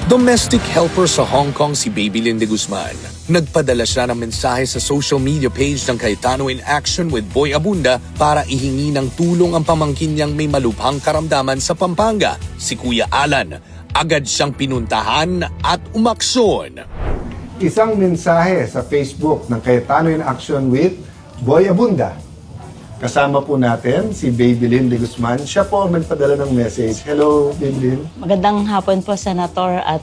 Domestic helper sa Hong Kong si Babylyn de Guzman. Nagpadala siya ng mensahe sa social media page ng Cayetano in Action with Boy Abunda para ihingi ng tulong ang pamangkin niyang may malubhang karamdaman sa Pampanga, si Kuya Alan. Agad siyang pinuntahan at umaksyon. Isang mensahe sa Facebook ng Cayetano in Action with Boy Abunda. Kasama po natin si Babylyn de Guzman. Siya po ang nagpadala ng message. Hello, Babylyn. Magandang hapon po, Senator. At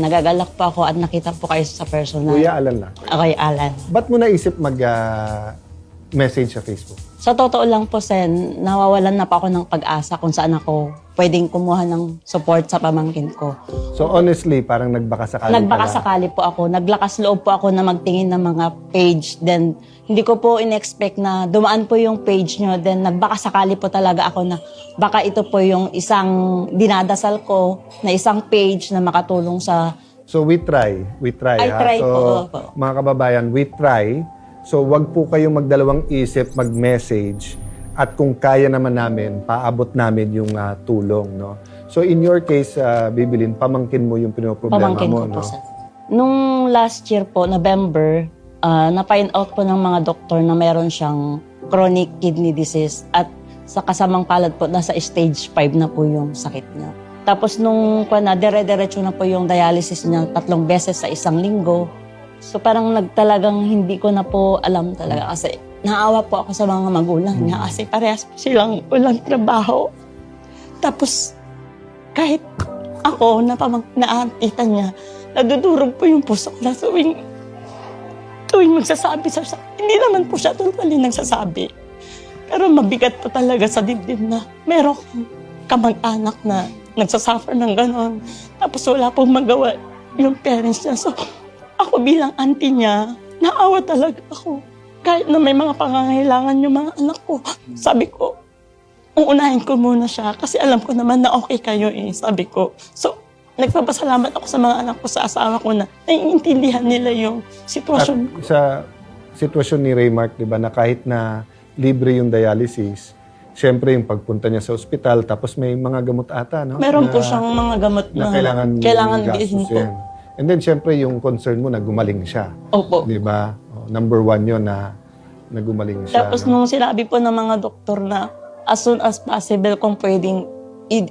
nagagalak po ako at nakita po kayo sa personal. Kuya Alan lang. Okay, Alan. Ba't mo naisip mag-message sa Facebook? Sa totoo lang po, Sen, nawawalan na pa ako ng pag-asa kung saan ako pwedeng kumuha ng support sa pamangkin ko. So honestly, parang nagbakasakali Nagbakasakali po ako. Naglakas loob po ako na magtingin ng mga page. Then, hindi ko po in-expect na dumaan po yung page nyo. Then, nagbakasakali po talaga ako na baka ito po yung isang dinadasal ko na isang page na makatulong sa... So we try. I try so, po. mga kababayan, we try. So wag po kayong magdalawang isip, mag-message. At kung kaya naman namin, paabot namin yung tulong. No? So in your case, Babylyn, pamangkin mo yung pinoproblema Pamangkin mo. ko po, No? Sen. Nung last year po, November, na-find out po ng mga doktor na meron siyang chronic kidney disease at sa kasamang palad po, nasa stage 5 na po yung sakit niya. Tapos nung dire-diretso na po yung dialysis niya 3 beses sa isang linggo. So parang talagang hindi ko na po alam talaga kasi naawa po ako sa mga magulang niya kasi parehas po silang walang trabaho. Tapos kahit ako naantita niya, nadudurog po yung puso ko na tuwing magsasabi siya. Hindi naman po siya totally nagsasabi. Pero mabigat po talaga sa dibdib na meron kamag-anak na nagsasuffer ng ganon. Tapos wala pong magawa yung parents niya. So ako bilang auntie niya, naawa talaga ako. Kahit na may mga pangangailangan yung mga anak ko, sabi ko, uunahin ko muna siya kasi alam ko naman na okay kayo eh, sabi ko. So, nagpapasalamat ako sa mga anak ko, sa asawa ko na naiintindihan nila yung sitwasyon. At sa sitwasyon ni Raymark, di ba, na kahit na libre yung dialysis, siyempre yung pagpunta niya sa ospital, tapos may mga gamot ata, no? Meron po siyang mga gamot na kailangan bilhin po. And then, siyempre, yung concern mo na gumaling siya. Opo. Di ba? Number 1 yun na gumaling siya. Tapos nung sinabi po ng mga doktor na as soon as possible kung pwedeng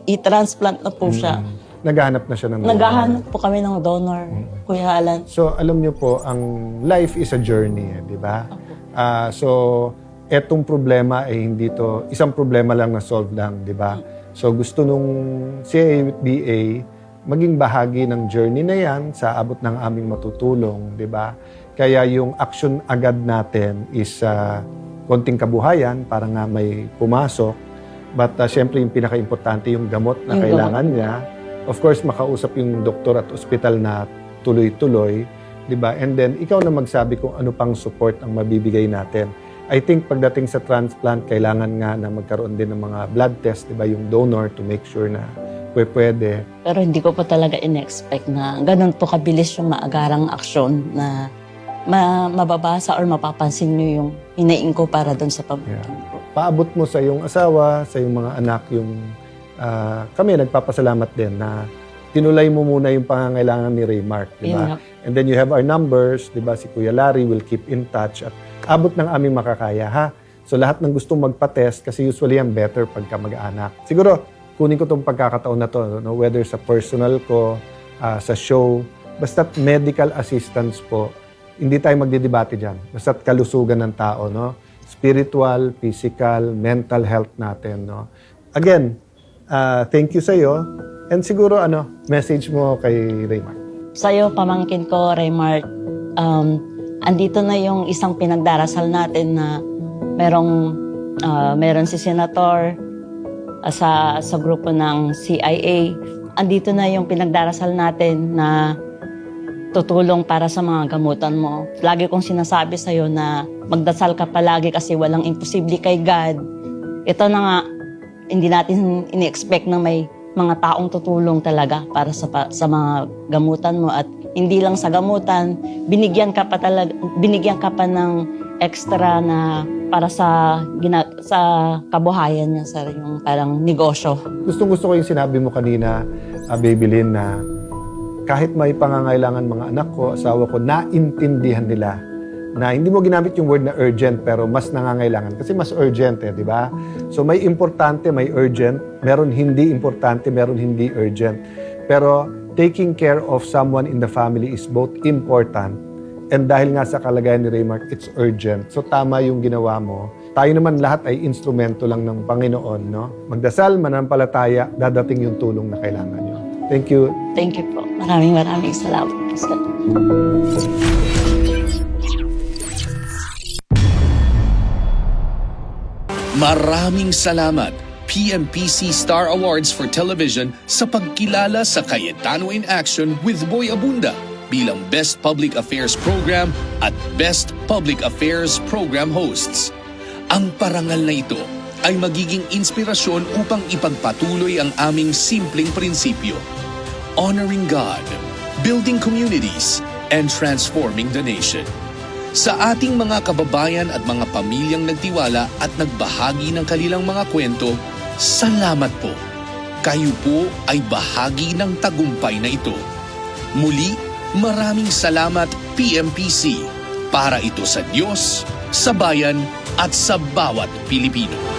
i-transplant na po siya. Naghahanap na siya ng donor. Naghahanap po kami ng donor, Kuya Alan. So, alam niyo po, ang life is a journey, di ba? So, etong problema ay hindi to, isang problema lang na solve lang, di ba? So, gusto nung CABA maging bahagi ng journey na yan sa abot ng aming matutulong, di ba? Kaya yung action agad natin is konting kabuhayan para nga may pumasok. But syempre yung pinaka-importante yung gamot na kailangan niya. Of course, makausap yung doktor at ospital na tuloy-tuloy, di ba? And then, ikaw na magsabi kung ano pang support ang mabibigay natin. I think pagdating sa transplant, kailangan nga na magkaroon din ng mga blood test, di ba? Yung donor to make sure na pwede. Pero hindi ko pa talaga in-expect na ganun po kabilis yung maagarang aksyon na mababasa or mapapansin nyo yung hinaing ko para doon sa pamangkin ko. Paabot mo sa iyong asawa, sa iyong mga anak, yung kami nagpapasalamat din na tinulay mo muna yung pangangailangan ni Raymark, di ba? And then you have our numbers, di ba? Si Kuya Larry will keep in touch at abot ng aming makakaya, ha? So lahat ng gustong magpa-test, kasi usually ang better pagka mag-anak. Siguro, kunin ko itong pagkakataon na to, no? Whether sa personal ko, sa show, basta't medical assistance po, hindi tayo magdidebate dyan. Basta't kalusugan ng tao, no? Spiritual, physical, mental health natin, no? Again, thank you sa'yo. And siguro, message mo kay Raymark. Sa'yo, pamangkin ko, Raymark, andito na yung isang pinagdarasal natin na meron si Senator, sa grupo ng CIA. Andito na yung pinagdarasal natin na tutulong para sa mga gamutan mo. Lagi kong sinasabi sa'yo na magdasal ka palagi kasi walang imposible kay God. Ito na nga, hindi natin ini-expect na may mga taong tutulong talaga para sa mga gamutan mo. At hindi lang sa gamutan, binigyan ka pa ng extra na para sa kabuhayan niya, sa yung parang negosyo. Gusto ko yung sinabi mo kanina, Babylyn, na kahit may pangangailangan mga anak ko, asawa ko, naintindihan nila na hindi mo ginamit yung word na urgent pero mas nangangailangan kasi mas urgent di ba? So may importante, may urgent, meron hindi importante, meron hindi urgent. Pero taking care of someone in the family is both important and dahil nga sa kalagayan ni Raymark, it's urgent. So tama yung ginawa mo. Tayo naman lahat ay instrumento lang ng Panginoon, no? Magdasal, mananampalataya, dadating yung tulong na kailangan nyo. Thank you. Thank you po. Maraming salamat po sa Maraming salamat, PMPC Star Awards for Television sa pagkilala sa Cayetano in Action with Boy Abunda bilang Best Public Affairs Program at Best Public Affairs Program Hosts. Ang parangal na ito ay magiging inspirasyon upang ipagpatuloy ang aming simpleng prinsipyo: honoring God, building communities, and transforming the nation. Sa ating mga kababayan at mga pamilyang nagtiwala at nagbahagi ng kanilang mga kwento, salamat po. Kayo po ay bahagi ng tagumpay na ito. Muli, maraming salamat PMPC, para ito sa Diyos, sa bayan at sa bawat Pilipino.